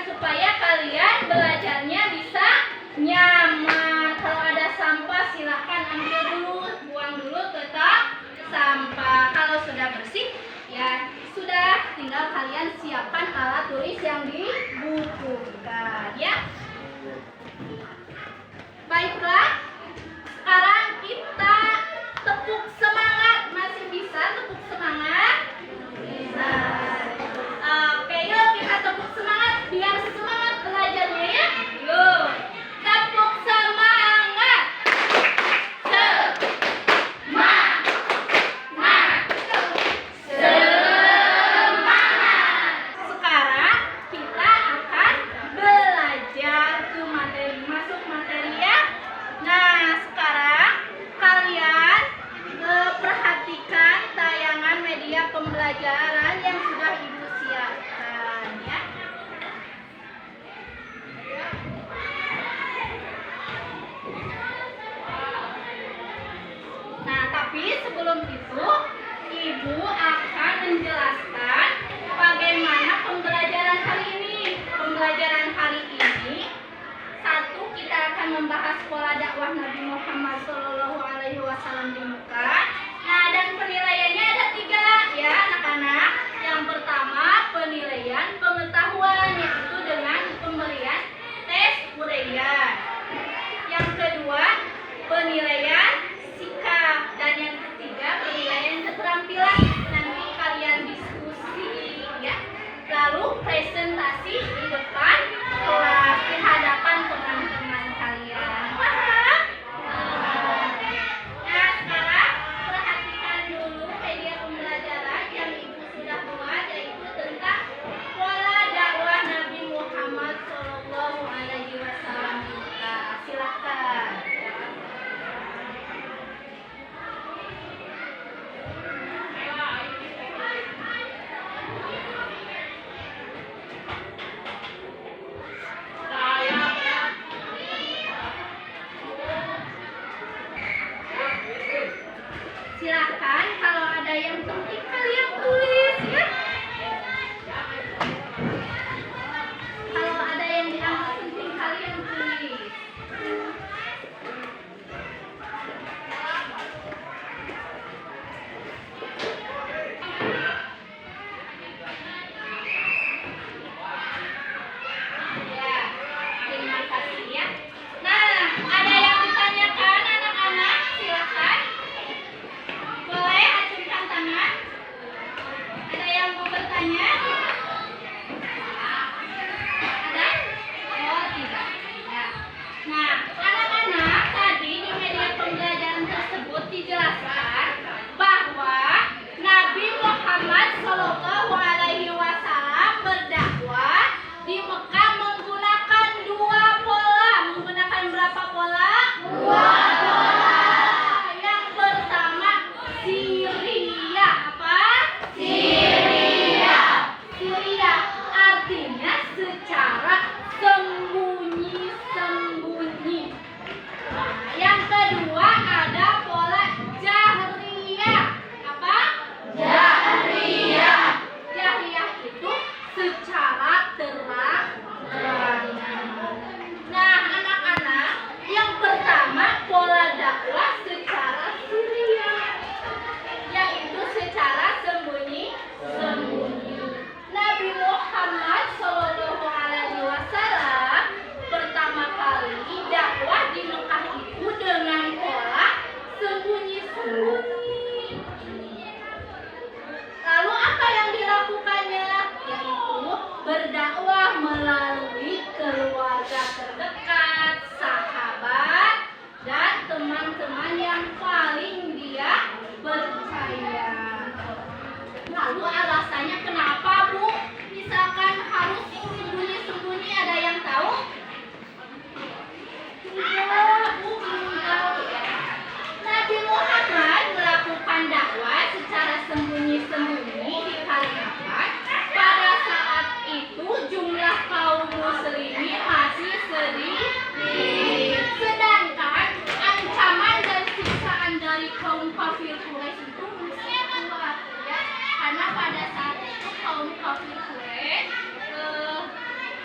supaya kalian belajarnya bisa nyaman. Kalau ada sampah silahkan ambil dulu, buang dulu ke tong sampah. Kalau sudah bersih, ya sudah, tinggal kalian siapkan alat tulis yang dibutuhkan, ya. Baiklah, sekarang kita tepuk semangat. Masih bisa tepuk semangat? Bisa. Oke, yuk kita tepuk semangat biar semangat belajarnya, ya. Yuk, tepuk semangat. Semangat. Sekarang kita akan belajar ke materi, masuk materi, ya. Nah, sekarang kalian perhatikan tayangan media pembelajaran yang sudah Ibu siapkan, ya. Nah, tapi sebelum itu Ibu akan menjelaskan bagaimana pembelajaran hari ini. Pembelajaran hari ini, satu, kita akan membahas pola dakwah Nabi Muhammad SAW di Mekah. Nah, dan penilaiannya ada 3, ya anak-anak. Yang pertama, penilaian pengetahuan, yaitu dengan pemberian tes uraian. Yang kedua, penilaian sikap. Dan yang ketiga, penilaian keterampilan. Nanti kalian diskusi, ya. Lalu presentasi di depan kelas, di hadapan teman-teman kalian. Paham? Nah, sekarang perhatikan dulu media pembelajaran yang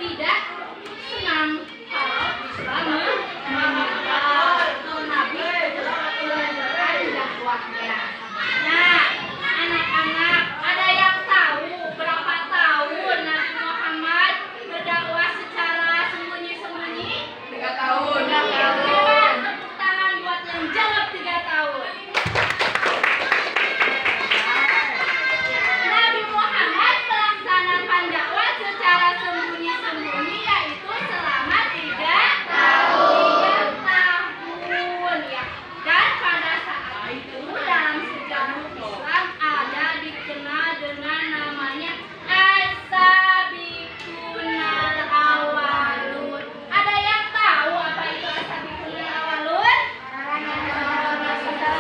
tidak senang kalau Islam meninggal Nabi melanjutkan dakwahnya. Nah, anak-anak, ada yang tahu berapa tahun Nabi Muhammad berdakwah secara sembunyi-sembunyi? 3 tahun. 3 tahun. Tepuk tangan buat yang jawab 3 tahun. Nabi Muhammad melaksanakan dakwah secara sembunyi-sembunyi yaitu selama 3 tahun. 3 tahun ya. Dan pada saat itu dalam sejarah Islam ada dikenal dengan namanya As-Sabiqunal Awwalun. Ada yang tahu apa itu As-Sabiqunal Awwalun?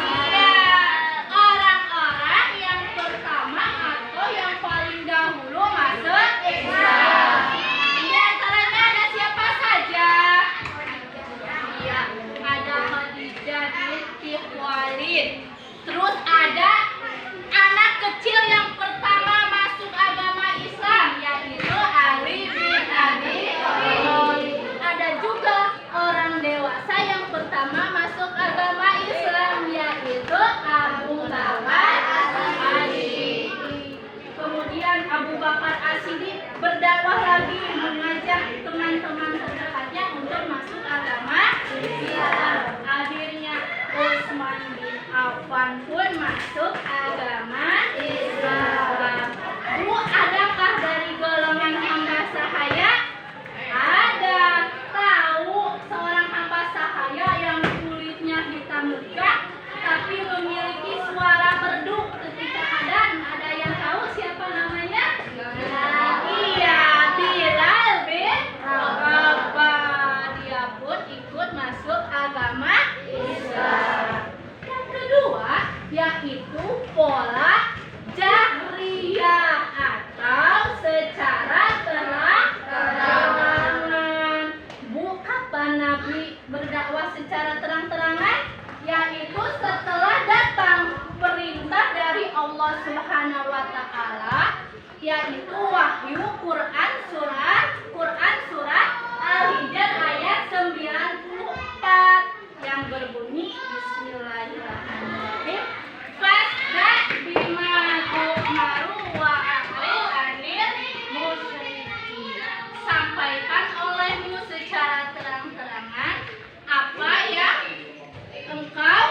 Iya, orang-orang yang pertama atau yang paling dahulu masuk Islam. Di antaranya ada siapa saja? Iya, ada Khadijah binti Khuwailid. Terus ada anak kecil yang pertama masuk agama Islam yaitu Ali bin Abi Thalib. Ada juga orang dewasa yang pertama masuk agama Islam yaitu Abu Bakar As-Siddiq. Kemudian Abu Bakar As-Siddiq berdakwah lagi mengajak teman-teman terdekatnya untuk masuk agama Islam. Akhirnya Utsman bin Affan pun masuk agama Islam. Bu, adakah dari golongan hamba sahaya? Ada. Tahu seorang hamba sahaya yang kulitnya hitam legam tapi memiliki suara merdu ketika adzan. Ada yang tahu siapa namanya? Iya, Bilal bin Rabah. Dia pun ikut masuk agama Islam. Yang kedua yaitu pola jahriyah atau secara terang-terangan. Bu, kapan Nabi berdakwah secara terang-terangan? Yaitu setelah datang perintah dari Allah Subhanahu wa taala yaitu wahyu Quran surat Al-Hijr ayat 94 yang berbunyi Bismillahirrahmanirrahim. Fasda bima tu'maru wa a'rid 'anil musyrikin. Sampaikan olehmu secara terang-terangan apa yang engkau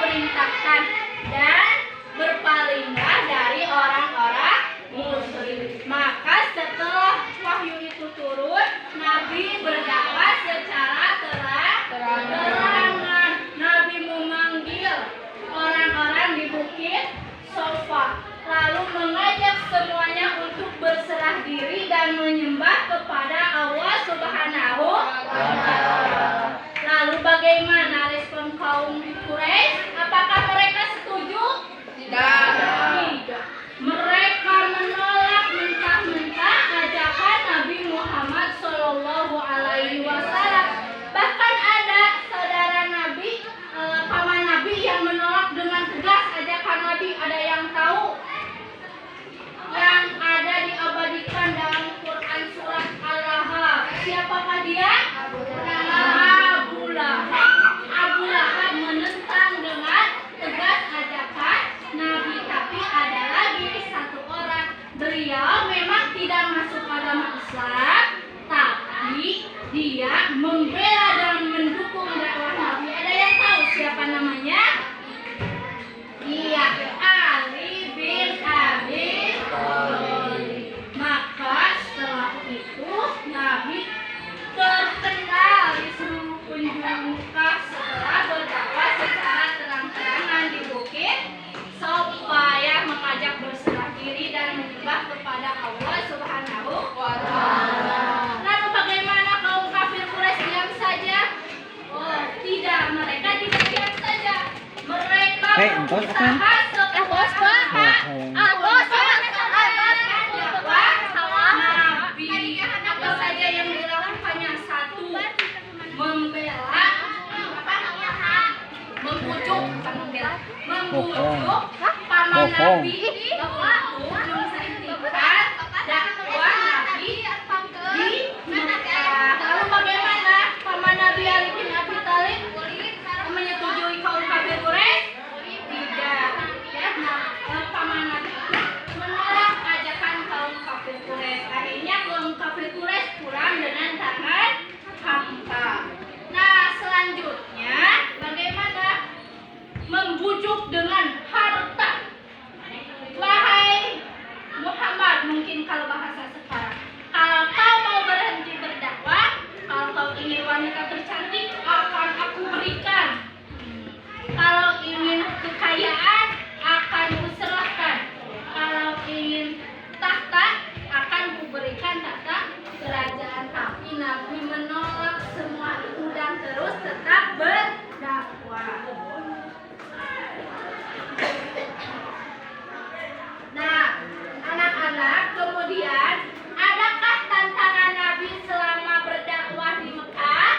perintahkan dan berpalinglah dari orang-orang musyrik. Maka setelah wahyu itu turun, Nabi berdakwah secara terang-terangan. Nabi memanggil orang-orang di bukit Sofa, lalu mengajak semuanya untuk berserah diri dan menyembah kepada Allah Subhanahu wa taala. Lalu bagaimana respon kaum Quraisy? Apakah mereka setuju? Tidak. Mereka menolak mentah-mentah ajakan Nabi Muhammad SAW. Bahkan ada saudara Nabi, paman Nabi yang menolak dengan tegas ajakan Nabi. Ada yang tahu? Yang ada diabadikan dalam Quran surat Al-Lahab. Siapakah dia? Abu Lahab. Abu Lahab menentang dengan tegas ajakan Nabi. Tapi ada lagi satu orang, beliau memang tidak masuk agama Islam, tapi dia membela dan mendukung dakwah Nabi. Ada yang tahu siapa namanya? Iya, Ali bin Abi Thalib. Maka setelah itu Nabi terkenal di seluruh penjuru Mekah setelah berdakwah secara terang-terangan di bukit supaya mengajak berserah diri dan menyembah kepada Allah Subhanahu wa taala. Lalu bagaimana kaum kafir Quraisy diam saja? Oh, tidak, mereka tidak diam saja. Mereka berusaha Nabi. Apa saja yang dilakukannya? Satu, membela, membujuk paman Nabi bahwa menghentikan dakwah Kalau ingin wanita tercantik, akan aku berikan. Kalau ingin kekayaan, akan kuserahkan. Kalau ingin tahta, akan kuberikan tahta kerajaan. Tapi Nabi menolak semua itu dan terus tetap berdakwah. Nah, anak-anak, kemudian adakah tantangan Nabi selama berdakwah di Mekah?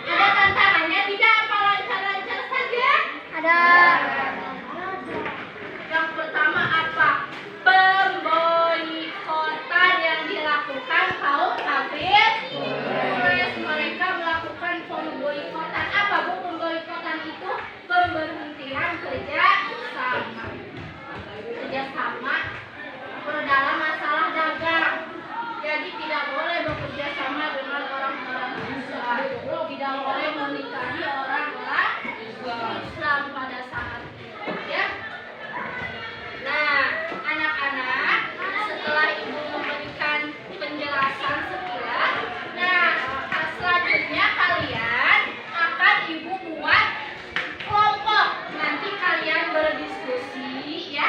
Ada tantangannya tidak? Apa lancar-lancar saja? Ada. Yang pertama apa? Pemboikotan yang dilakukan kaum kafir Quraisy. Mereka melakukan pemboikotan. Apa Bu pemboikotan itu? Pemberhentian kerjasama dalam masalah dagang. Jadi tidak boleh bekerja sama dengan orang-orang Islam. Tidak boleh menikahi orang-orang Islam pada saat itu, ya. Nah, anak-anak, setelah ibu memberikan penjelasan sekilas, nah selanjutnya kalian akan ibu buat kelompok. Nanti kalian berdiskusi, ya.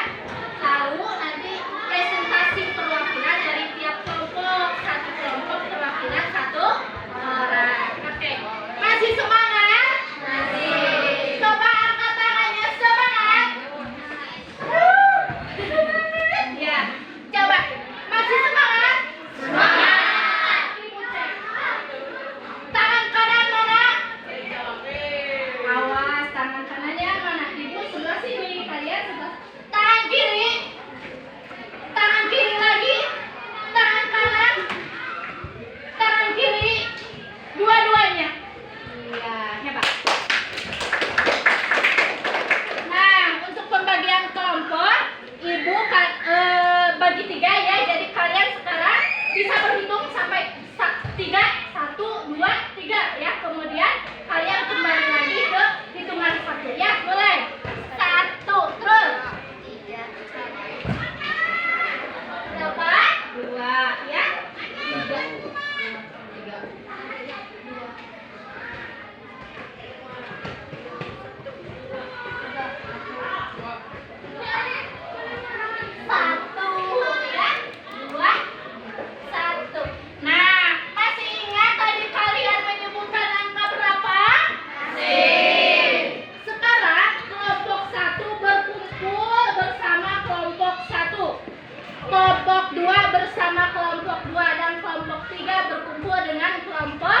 Lalu nanti presentasi perwakilan dari tiap kelompok. Satu kelompok perwakilan satu orang. Oke. Masih semangat? Masih. Coba angkat tangannya, semangat. Ya. Coba. Masih semangat? Semangat. Ibu cek. Tangan kanan mana? Awas, tangan kanannya mana? Ibu sebelah sini, kalian sebelah. Tangan kiri. Tangan kiri lagi. Tangan kanan. Tangan kiri. Dua-duanya. Iya, hebat. Nah, untuk pembagian kelompok, ibu bagi 3 ya. Jadi kalian sekarang bisa berhitung sampai 3, 1, 2, 3 ya. Kemudian kalian kembali lagi ke hitungan 1 ya. Mulai. 1 terus. 2 ya. 3. Satu ya, 2, 1. Nah, masih ingat tadi kalian menyebutkan angka berapa? Masih. Sekarang kelompok 1 berkumpul bersama kelompok 1. Kelompok 2 bersama kelompok 2 dan kelompok 3 berkumpul dengan kelompok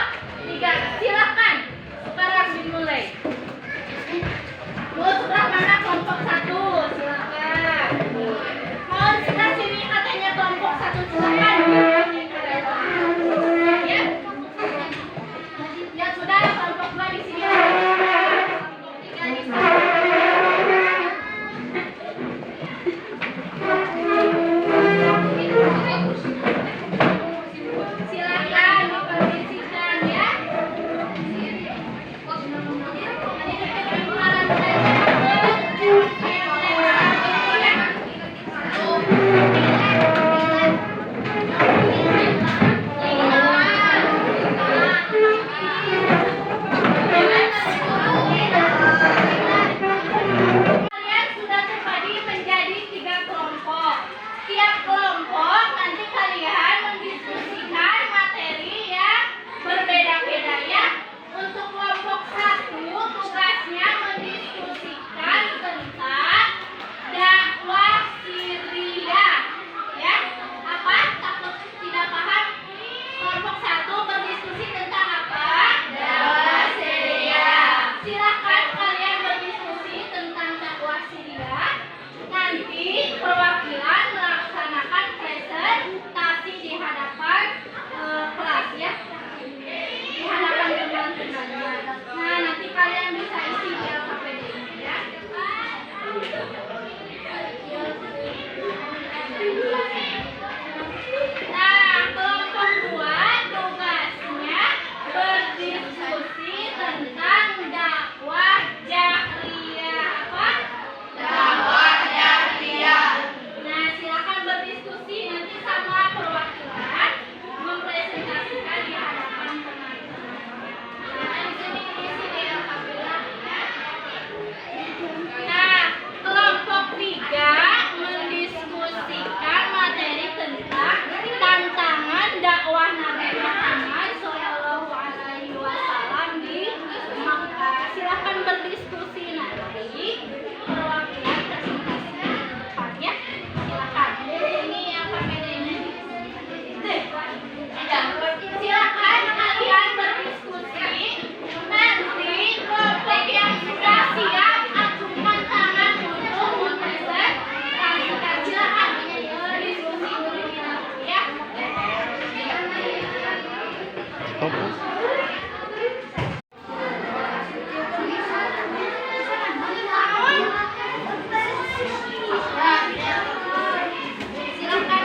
Silakan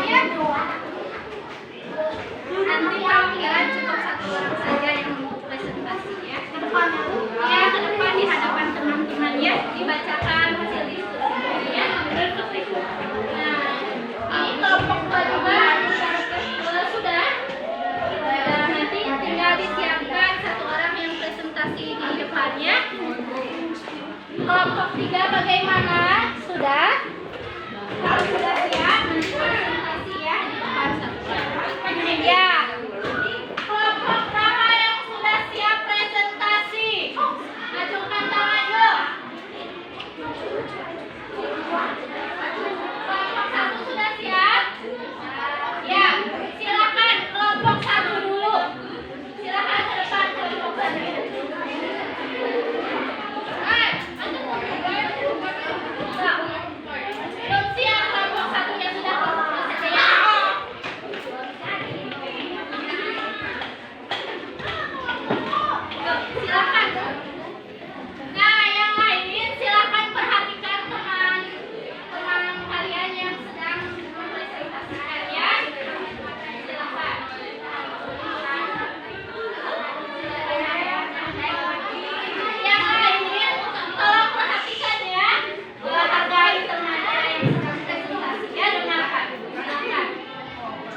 ya. Nanti perwakilan cukup satu orang saja yang mau presentasi ya. Ya, ke depan di hadapan teman-temannya dibacakan hasil diskusinya ya. Nah, ini kelompok 2 juga sudah. Nanti tinggal disiapkan satu orang yang presentasi di depannya. Kelompok 3 bagaimana? Sudah? Kalau sudah siap, nanti presentasi ya di depan satu orang. Ya. Kelompok berapa yang sudah siap presentasi? Ajukan tangan yuk. Kelompok 1 sudah siap? Ya, silakan kelompok 1 dulu. Silakan ke depan kelompok 1. Belum siap kelompok 1 yang sudah silakan. Nah, yang lain silakan perhatikan teman kalian yang sedang mempresentasikan ya. Silakan. Yang lain tolong perhatikan ya. Hargai teman yang sedang presentasi ya, dengarkan. Silakan.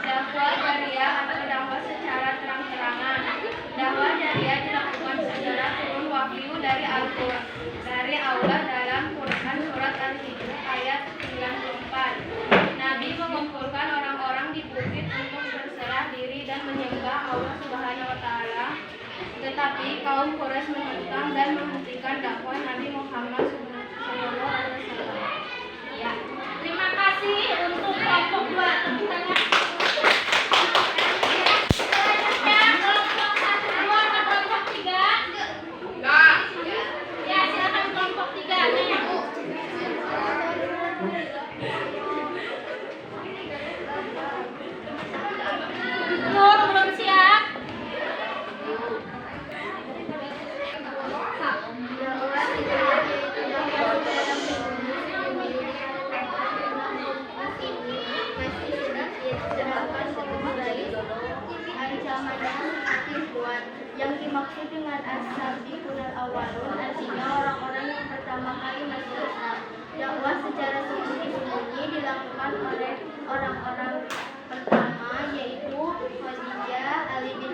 Dakwah jariah atau dakwah secara terang-terangan. Dakwah jariah dilakukan secara turun wahyu dari Al-Quran, dari Allah dalam Quran surat Al-Hijr ayat 94. Nabi mengumpulkan orang-orang di bukit untuk berserah diri dan menyembah Allah Subhanahu wa taala. Tetapi kaum Quraisy menentang dan menghentikan dakwah Nabi Muhammad sallallahu alaihi wasallam. Ya. Terima kasih untuk kelompok 2. Tepuk tangan. Selanjutnya kelompok 1 dulu atau kelompok 3? Ya, silakan kelompok 3. Belum siap? Yang dimaksud dengan as-sabiqun al-awwalun artinya orang-orang yang pertama kali masuk Islam. Dakwah secara sembunyi-sembunyi dilakukan oleh orang-orang pertama yaitu Khadijah, Ali bin